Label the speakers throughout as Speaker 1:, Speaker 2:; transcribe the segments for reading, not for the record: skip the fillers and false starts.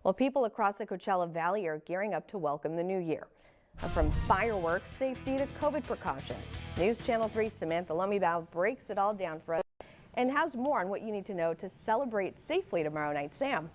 Speaker 1: Well, people across the Coachella Valley are gearing up to welcome the new year. From fireworks safety to COVID precautions. News Channel 3 Samantha Lumibao breaks it all down for us and has more on what you need to know to celebrate safely tomorrow night. Sam.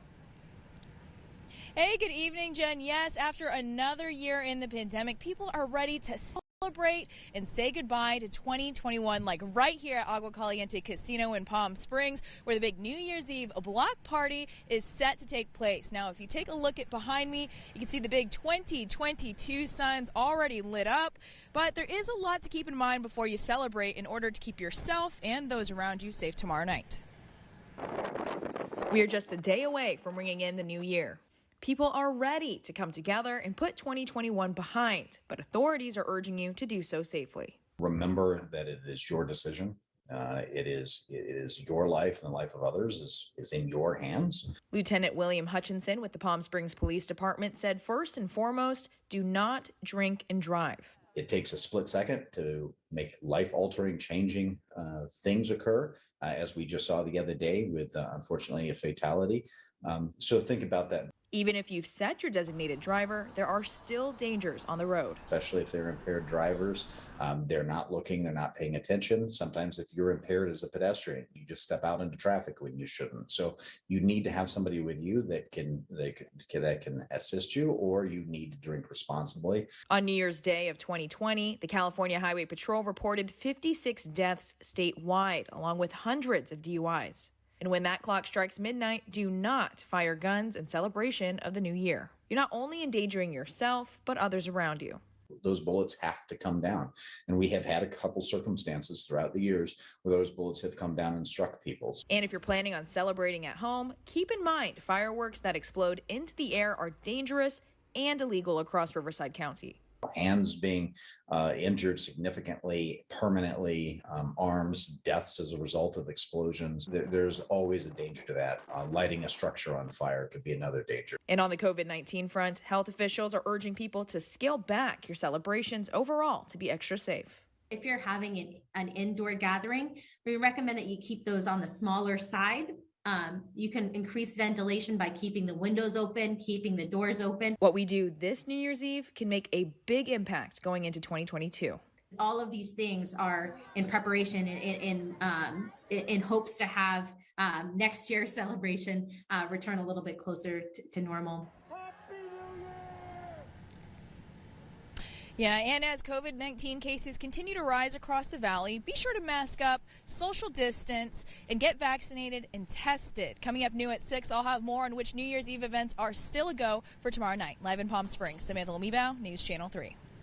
Speaker 2: Hey, good evening, Jen. Yes, after another year in the pandemic, people are ready to celebrate and say goodbye to 2021, like right here at Agua Caliente Casino in Palm Springs, where the big New Year's Eve block party is set to take place. Now, if you take a look at behind me, you can see the big 2022 signs already lit up, but there is a lot to keep in mind before you celebrate in order to keep yourself and those around you safe tomorrow night. We are just a day away from ringing in the new year. People are ready to come together and put 2021 behind, but authorities are urging you to do so safely.
Speaker 3: Remember that it is your decision. It is your life, and the life of others is in your hands.
Speaker 2: Lieutenant William Hutchinson with the Palm Springs Police Department said first and foremost, do not drink and drive.
Speaker 3: It takes a split second to make life-altering, changing things occur, as we just saw the other day with, unfortunately, a fatality. So think about that.
Speaker 2: Even if you've set your designated driver, there are still dangers on the road.
Speaker 3: Especially if they're impaired drivers, they're not looking, they're not paying attention. Sometimes if you're impaired as a pedestrian, you just step out into traffic when you shouldn't. So you need to have somebody with you that can assist you, or you need to drink responsibly.
Speaker 2: On New Year's Day of 2020, the California Highway Patrol reported 56 deaths statewide, along with hundreds of DUIs. And when that clock strikes midnight, do not fire guns in celebration of the new year. You're not only endangering yourself, but others around you.
Speaker 3: Those bullets have to come down. And we have had a couple circumstances throughout the years where those bullets have come down and struck people.
Speaker 2: And if you're planning on celebrating at home, keep in mind fireworks that explode into the air are dangerous and illegal across Riverside County.
Speaker 3: Hands being injured significantly, permanently, arms, deaths as a result of explosions. There's always a danger to that. Lighting a structure on fire could be another danger.
Speaker 2: And on the COVID-19 front, health officials are urging people to scale back your celebrations overall to be extra safe.
Speaker 4: If you're having an indoor gathering, we recommend that you keep those on the smaller side. You can increase ventilation by keeping the windows open, keeping the doors open.
Speaker 2: What we do this New Year's Eve can make a big impact going into 2022.
Speaker 4: All of these things are in preparation in hopes to have next year's celebration return a little bit closer to normal.
Speaker 2: Yeah, and as COVID-19 cases continue to rise across the valley, be sure to mask up, social distance, and get vaccinated and tested. Coming up new at 6, I'll have more on which New Year's Eve events are still a go for tomorrow night. Live in Palm Springs, Samantha Lumibao, News Channel 3.